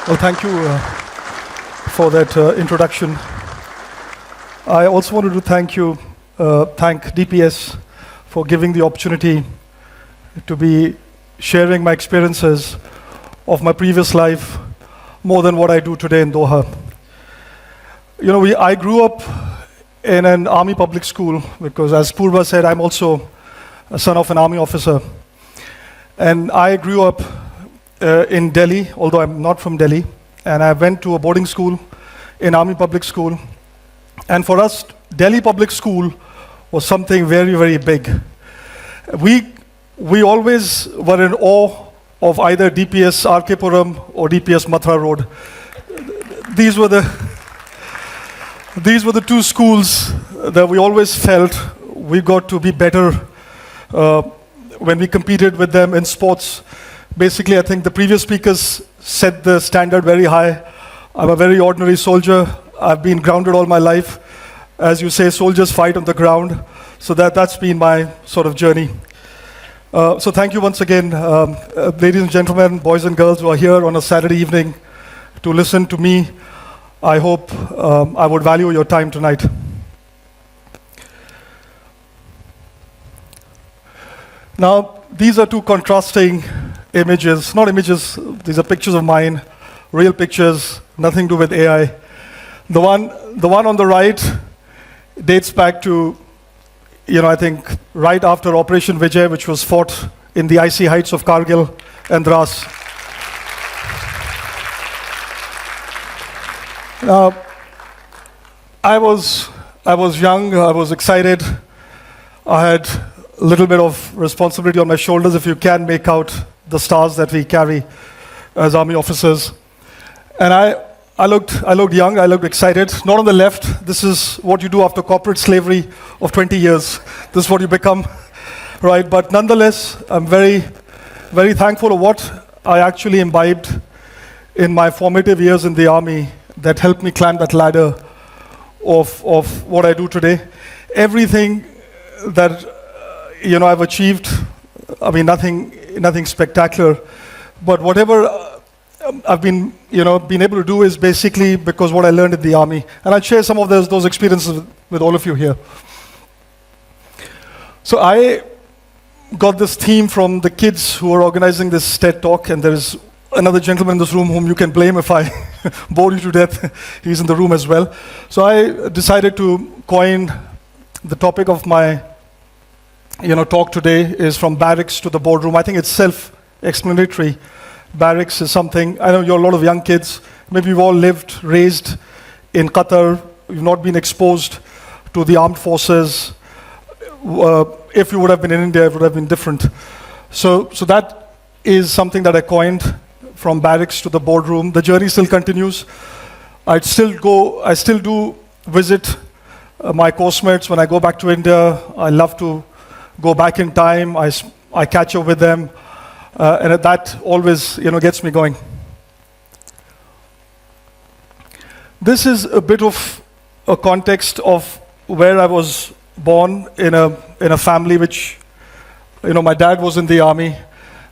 Well, thank you for that introduction. I also wanted to thank DPS for giving the opportunity to be sharing my experiences of my previous life more than what I do today in Doha. You know, I grew up in an army public school because, as Purva said, I'm also a son of an army officer. And I grew up in Delhi, although I'm not from Delhi, and I went to a boarding school in army public school. And for us, Delhi public school was something very, very big. We always were in awe of either DPS RK Puram or DPS Mathura Road. These were the two schools that we always felt we got to be better when we competed with them in sports. Basically, I think the previous speakers set the standard very high. I'm a very ordinary soldier. I've been grounded all my life. As you say, soldiers fight on the ground. So that's been my sort of journey. So thank you once again, ladies and gentlemen, boys and girls who are here on a Saturday evening to listen to me. I hope I would value your time tonight. Now, these are two contrasting images, not images, these are pictures of mine, real pictures, nothing to do with AI. The one on the right dates back to, I think right after Operation Vijay, which was fought in the icy heights of Kargil and Dras. Now, I was young, I was excited, I had a little bit of responsibility on my shoulders, if you can make out the stars that we carry as army officers. And I looked young, I looked excited. Not on the left, this is what you do after corporate slavery of 20 years. This is what you become, right? But nonetheless, I'm very, very thankful of what I actually imbibed in my formative years in the army that helped me climb that ladder of what I do today. Everything that I've achieved, I mean, nothing spectacular, but whatever I've been able to do is basically because what I learned in the army. And I'll share some of those experiences with all of you here. So I got this theme from the kids who are organizing this TED Talk, and there's another gentleman in this room whom you can blame if I bore you to death. He's in the room as well. So I decided to coin the topic of my talk today is from barracks to the boardroom. I think it's self-explanatory. Barracks is something, I know you're a lot of young kids, maybe you've all lived, raised in Qatar, you've not been exposed to the armed forces. If you would have been in India, it would have been different. So that is something that I coined, from barracks to the boardroom. The journey still continues. I still do visit my course mates when I go back to India. I love to go back in time, I catch up with them, and that always gets me going. This is a bit of a context of where I was born in a family which, my dad was in the army.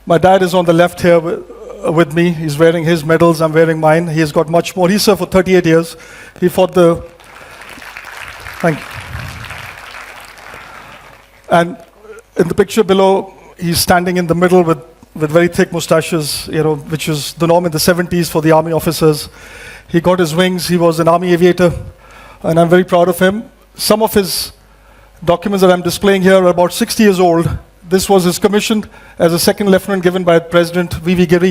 My dad is on the left here with me. He's wearing his medals, I'm wearing mine. He's got much more. He served for 38 years. He fought Thank you. And in the picture below, he's standing in the middle with very thick mustaches, which is the norm in the 70s for the army officers. He got his wings, he was an army aviator, and I'm very proud of him. Some of his documents that I'm displaying here are about 60 years old. This was his commission as a second lieutenant given by President V.V. Giri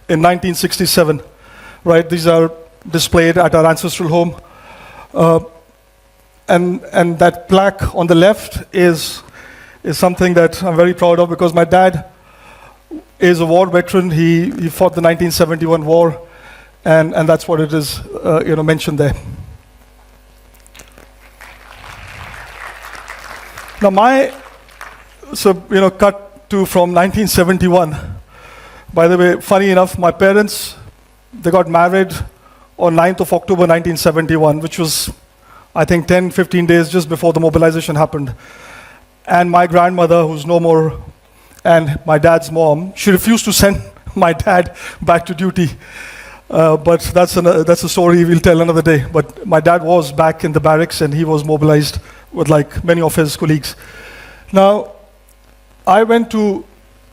in 1967. Right, these are displayed at our ancestral home. And that plaque on the left is something that I'm very proud of because my dad is a war veteran. He fought the 1971 war, and that's what it is, mentioned there. Now cut to from 1971. By the way, funny enough, my parents, they got married on 9th of October 1971, which was, I think, 10, 15 days just before the mobilization happened. And my grandmother, who's no more, and my dad's mom, she refused to send my dad back to duty. But that's a story we'll tell another day. But my dad was back in the barracks and he was mobilized with like many of his colleagues. Now, I went to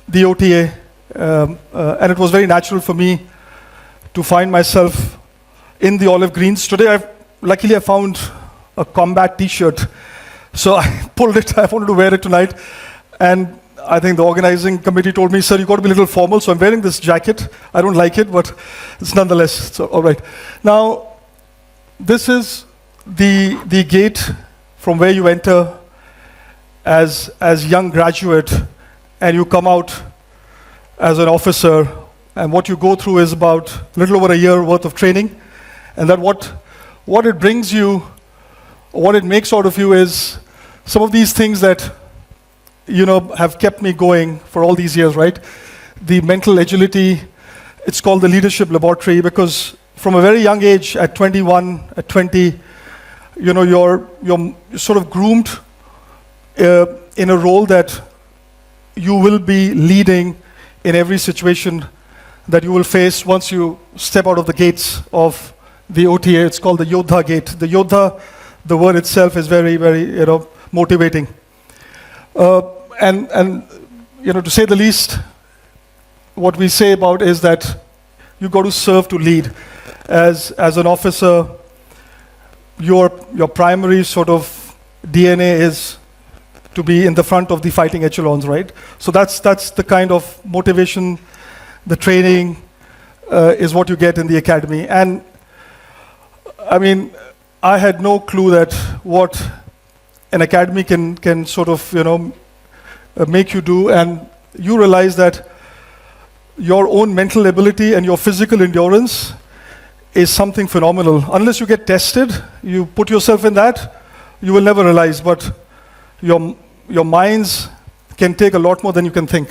the OTA and it was very natural for me to find myself in the olive greens. Today, luckily I found a combat t-shirt. So I pulled it, I wanted to wear it tonight. And I think the organizing committee told me, sir, you got to be a little formal, so I'm wearing this jacket. I don't like it, but it's nonetheless, so, all right. Now, this is the gate from where you enter as young graduate, and you come out as an officer, and what you go through is about a little over a year worth of training, and that what it brings you, what it makes out of you is some of these things that have kept me going for all these years, right? The mental agility, it's called the leadership laboratory, because from a very young age, at 21, at 20, you're sort of groomed in a role that you will be leading in every situation that you will face once you step out of the gates of the OTA. It's called the Yodha gate. The Yodha, the word itself is very, very, motivating. And to say the least, what we say about is that you got to serve to lead. As an officer, your primary sort of DNA is to be in the front of the fighting echelons, right? So that's the kind of motivation, the training is what you get in the academy. And I mean, I had no clue that what an academy can sort of, make you do, and you realize that your own mental ability and your physical endurance is something phenomenal. Unless you get tested, you put yourself in that, you will never realize, but your minds can take a lot more than you can think.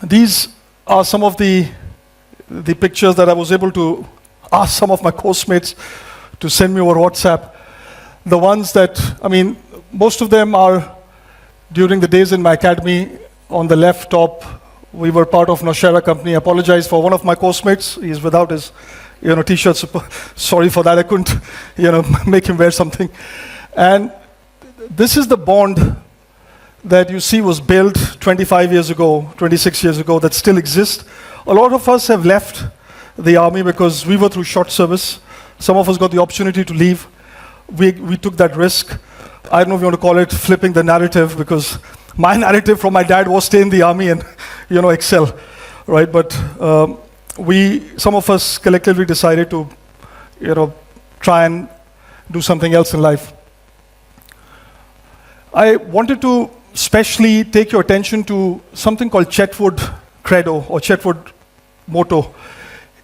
These are some of the pictures that I was able to ask some of my course mates to send me over WhatsApp. The ones that, most of them are during the days in my academy. On the left top, we were part of Noshera company. I apologize for one of my course mates. He's without his, t-shirt. Sorry for that. I couldn't, make him wear something. And this is the bond that you see was built 25 years ago, 26 years ago, that still exists. A lot of us have left the army because we were through short service. Some of us got the opportunity to leave. We took that risk. I don't know if you want to call it flipping the narrative, because my narrative from my dad was stay in the army and, excel, right? But some of us collectively decided to, try and do something else in life. I wanted to specially take your attention to something called Chetwood Credo or Chetwood Motto.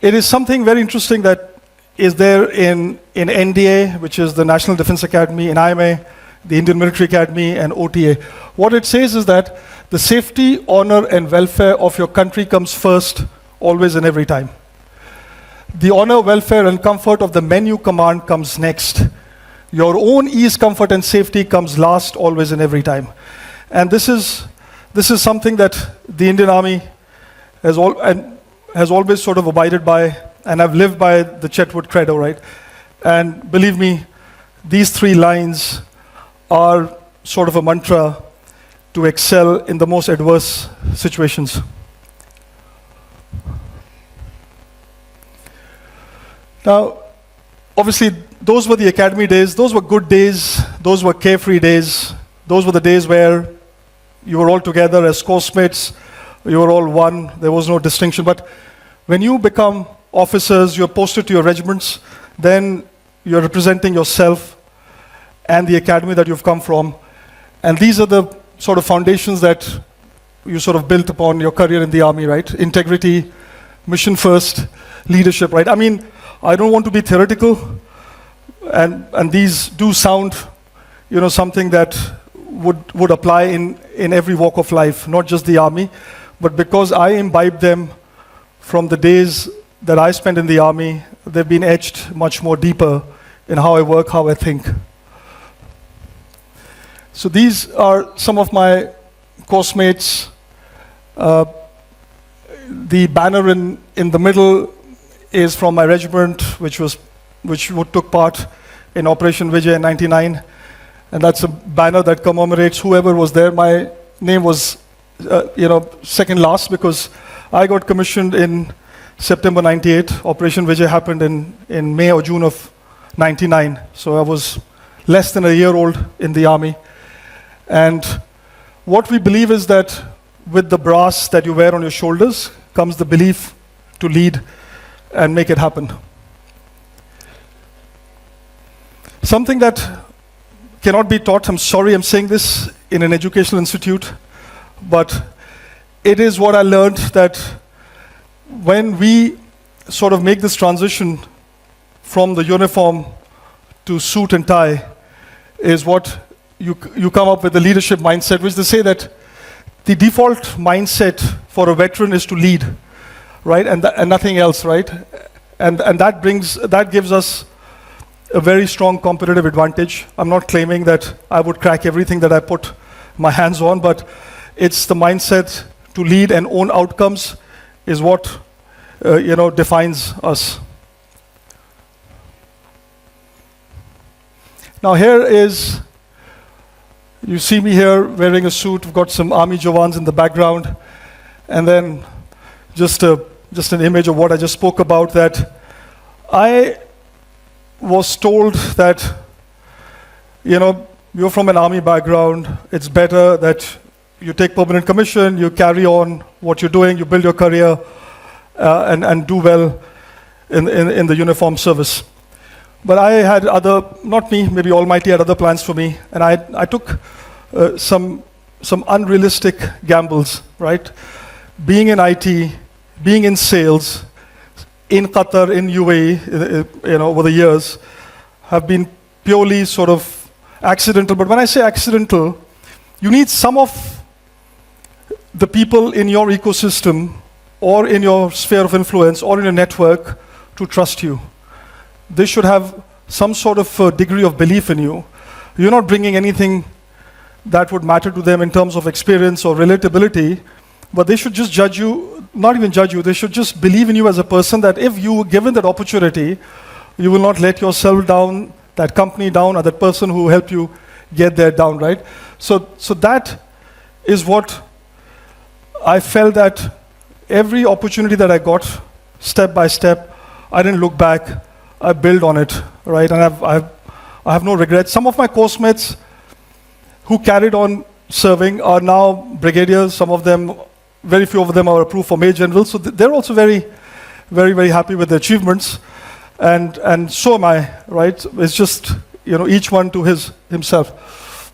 It is something very interesting that is there in NDA, which is the National Defense Academy, in IMA, the Indian Military Academy, and OTA. What it says is that the safety, honor, and welfare of your country comes first, always and every time. The honor, welfare, and comfort of the men you command comes next. Your own ease, comfort, and safety comes last, always and every time. And this is something that the Indian Army has always sort of abided by, and I've lived by the Chetwood Credo, right? And believe me, these three lines are sort of a mantra to excel in the most adverse situations. Now, obviously, those were the academy days. Those were good days. Those were carefree days. Those were the days where you were all together as course mates. You were all one. There was no distinction. But when you become officers, you're posted to your regiments, then you're representing yourself and the academy that you've come from. And these are the sort of foundations that you sort of built upon your career in the army, right? Integrity, mission first, leadership, right? I don't want to be theoretical, and these do sound, something that would apply in every walk of life, not just the army, but because I imbibe them from the days that I spent in the army, they've been etched much more deeper in how I work, how I think. So these are some of my course mates. the banner in the middle is from my regiment, which took part in Operation Vijay in '99, and that's a banner that commemorates whoever was there. My name was, second last because I got commissioned in September '98. Operation Vijay happened in May or June of '99, so I was less than a year old in the army. And what we believe is that with the brass that you wear on your shoulders comes the belief to lead and make it happen. Something that cannot be taught, I'm sorry I'm saying this in an educational institute, but it is what I learned, that when we sort of make this transition from the uniform to suit and tie, is what you come up with the leadership mindset, which they say that the default mindset for a veteran is to lead, right? And nothing else, right? And that gives us a very strong competitive advantage. I'm not claiming that I would crack everything that I put my hands on, but it's the mindset to lead and own outcomes is what defines us. Now here is, you see me here wearing a suit. We've got some army jawans in the background, and then just an image of what I just spoke about. That I was told that you're from an army background. It's better that you take permanent commission, you carry on what you're doing, you build your career, and do well in the uniform service. But I had not me, maybe Almighty had other plans for me, and I took some unrealistic gambles, right? Being in IT, being in sales, in Qatar, in UAE, over the years, have been purely sort of accidental. But when I say accidental, you need some of the people in your ecosystem or in your sphere of influence or in your network to trust you. They should have some sort of degree of belief in you. You're not bringing anything that would matter to them in terms of experience or relatability, but they should just judge you, not even judge you, they should just believe in you as a person, that if you were given that opportunity, you will not let yourself down, that company down, or that person who helped you get there down, right? So that is what I felt, that every opportunity that I got, step by step, I didn't look back. I build on it, right? And I have no regrets. Some of my course mates who carried on serving are now brigadiers. Some of them, very few of them are approved for major generals. So they're also very, very, very happy with the achievements. And so am I, right? It's just, each one to himself.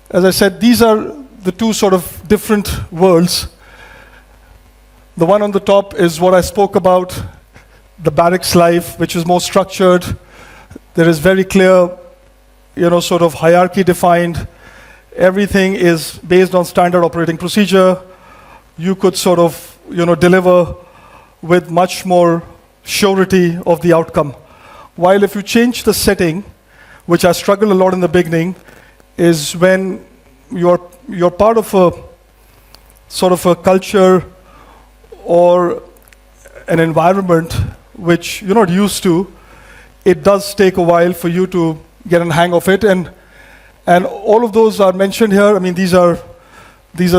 As I said, these are the two sort of different worlds. The one on the top is what I spoke about, the barracks life, which is more structured. There is very clear, sort of hierarchy defined. Everything is based on standard operating procedure. You could sort of, deliver with much more surety of the outcome. While if you change the setting, which I struggled a lot in the beginning, is when you're part of a sort of a culture or an environment which you're not used to, it does take a while for you to get a hang of it. And all of those are mentioned here. I mean, these are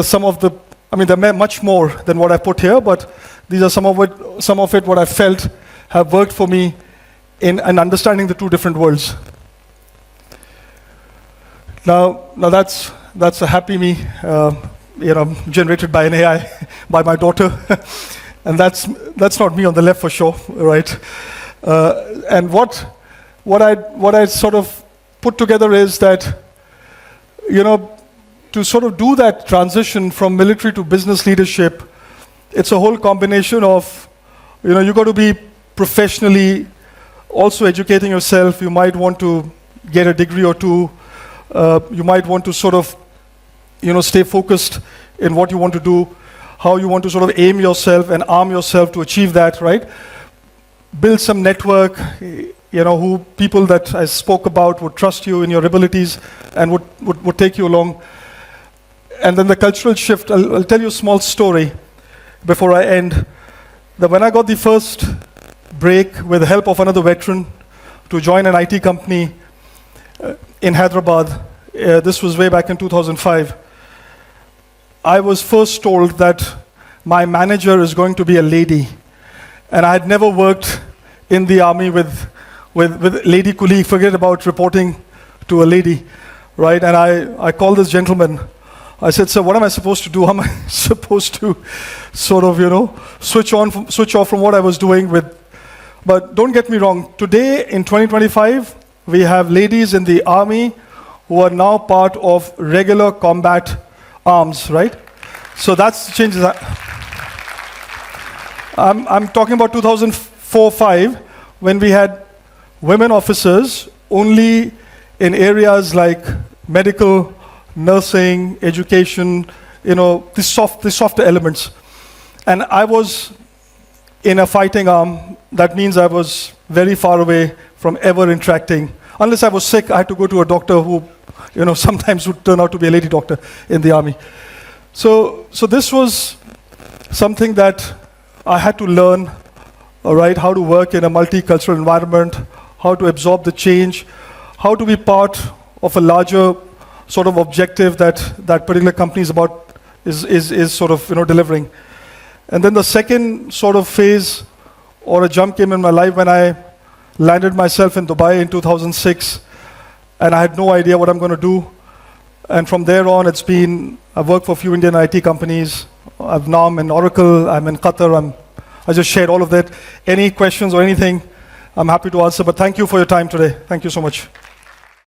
some of the, there are much more than what I put here, but these are some of it what I felt have worked for me in understanding the two different worlds. Now that's a happy me, generated by an AI, by my daughter. And that's not me on the left for sure, right? And what I sort of put together is that, to sort of do that transition from military to business leadership, it's a whole combination of, you got to be professionally also educating yourself. You might want to get a degree or two. You might want to sort of, stay focused in what you want to do, how you want to sort of aim yourself and arm yourself to achieve that, right? Build some network, who people that I spoke about would trust you in your abilities and would take you along. And then the cultural shift, I'll tell you a small story. before I end, that when I got the first break with the help of another veteran to join an IT company in Hyderabad, this was way back in 2005, I was first told that my manager is going to be a lady. And I had never worked in the army with lady colleague, forget about reporting to a lady, right? And I called this gentleman. I said, sir, what am I supposed to do? How am I supposed to sort of, switch off from what I was doing with? But don't get me wrong, today in 2025, we have ladies in the army who are now part of regular combat arms, right? So that's changes. I'm talking about 2004-05, when we had women officers only in areas like medical, nursing, education, the softer elements. And I was in a fighting arm. That means I was very far away from ever interacting. Unless I was sick, I had to go to a doctor who, sometimes would turn out to be a lady doctor in the army. So this was something that I had to learn, all right, how to work in a multicultural environment, how to absorb the change, how to be part of a larger sort of objective that particular company is sort of delivering. And then the second sort of phase or a jump came in my life when I landed myself in Dubai in 2006, and I had no idea what I'm going to do. And from there on, I've worked for a few Indian IT companies. Now I'm in Oracle, I'm in Qatar, I just shared all of that. Any questions or anything, I'm happy to answer, but thank you for your time today. Thank you so much.